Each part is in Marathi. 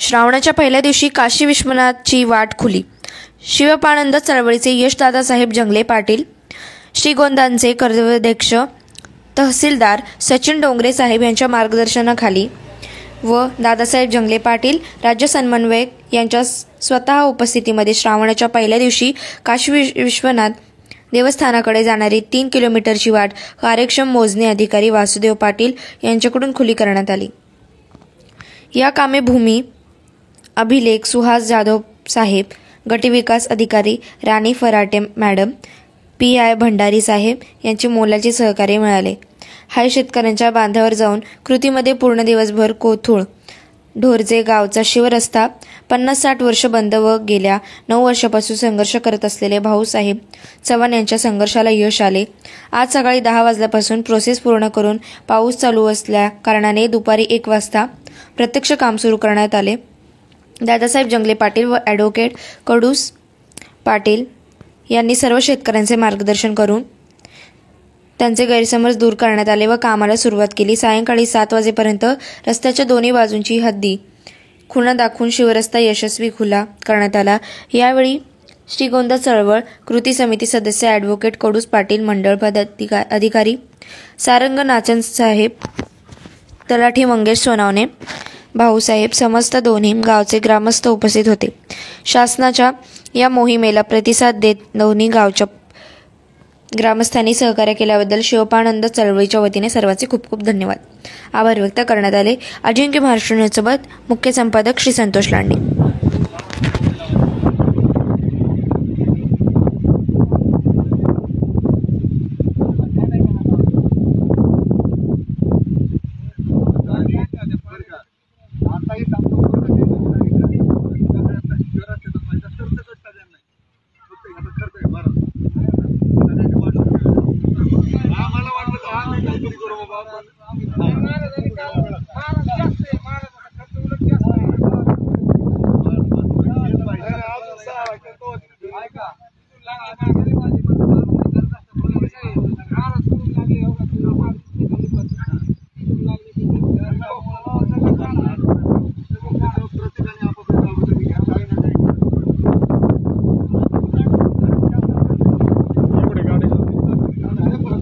श्रावणाच्या पहिल्या दिवशी काशी विश्वनाथची वाट खुली. शिवपानंद चळवळीचे यश दादासाहेब जंगले पाटील, श्रीगोंद्याचे कार्याध्यक्ष तहसीलदार सचिन डोंगरे साहेब यांच्या मार्गदर्शनाखाली व दादासाहेब जंगले पाटील राज्य समन्वयक यांच्या स्वतः उपस्थितीमध्ये श्रावणाच्या पहिल्या दिवशी काशी विश्वनाथ देवस्थानाकडे जाणारी 3 किलोमीटरची वाट कार्यक्षम मोजणी अधिकारी वासुदेव पाटील यांच्याकडून खुली करण्यात आली. या कामे भूमी अभिलेख सुहास जाधव साहेब, गटविकास अधिकारी राणी फराटे मॅडम, PI भंडारी साहेब यांचे मोलाचे सहकार्य मिळाले. हाय शेतकऱ्यांच्या बांधावर जाऊन कृतीमध्ये पूर्ण दिवसभर कोथूळ ढोरजे गावचा शिवरस्ता 50-60 वर्ष बंद व गेल्या 9 वर्षापासून संघर्ष करत असलेले भाऊसाहेब चव्हाण यांच्या संघर्षाला यश आले. आज सकाळी 10 वाजल्यापासून प्रोसेस पूर्ण करून पाऊस चालू असल्या कारणाने दुपारी 1 वाजता प्रत्यक्ष काम सुरू करण्यात आले. दादासाहेब जंगले पाटील व ॲडव्होकेट कडूस पाटील यांनी सर्व शेतकऱ्यांचे मार्गदर्शन करून त्यांचे गैरसमज दूर करण्यात आले व कामाला सुरुवात केली. सायंकाळी 7 वाजेपर्यंत रस्त्याच्या दोन्ही बाजूंची हद्दी खुणा दाखवून शिवरस्ता यशस्वी खुला करण्यात आला. यावेळी श्रीगोंदा चळवळ कृती समिती सदस्य ॲडव्होकेट कडूस पाटील, मंडळ अधिकारी सारंग नाचन साहेब, तलाठी मंगेश सोनावणे, भाऊसाहेब, समस्त दोन्ही गावचे ग्रामस्थ उपस्थित होते. शासनाच्या या मोहिमेला प्रतिसाद देत दोन्ही गावच्या ग्रामस्थांनी सहकार्य केल्याबद्दल शिवपानंद चळवळीच्या वतीने सर्वांचे खूप खूप धन्यवाद, आभार व्यक्त करण्यात आले. अजिंक्य महाराष्ट्र न्यूजसोबत मुख्य संपादक श्री संतोष लांडे.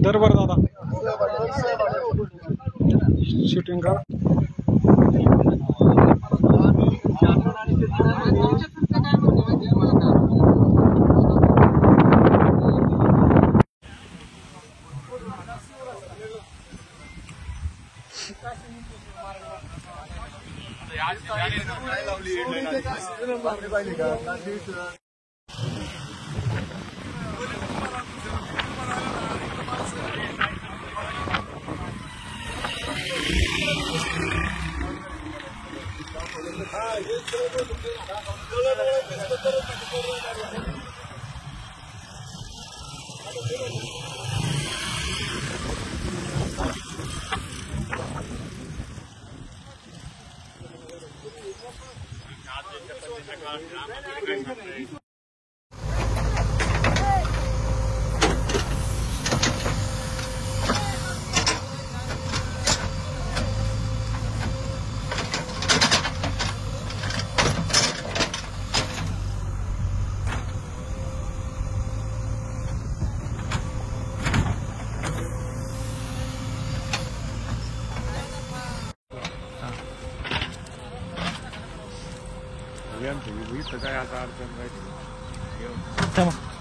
दरबार दादा शूटिंग का Wiem, to jest taka jaka artem.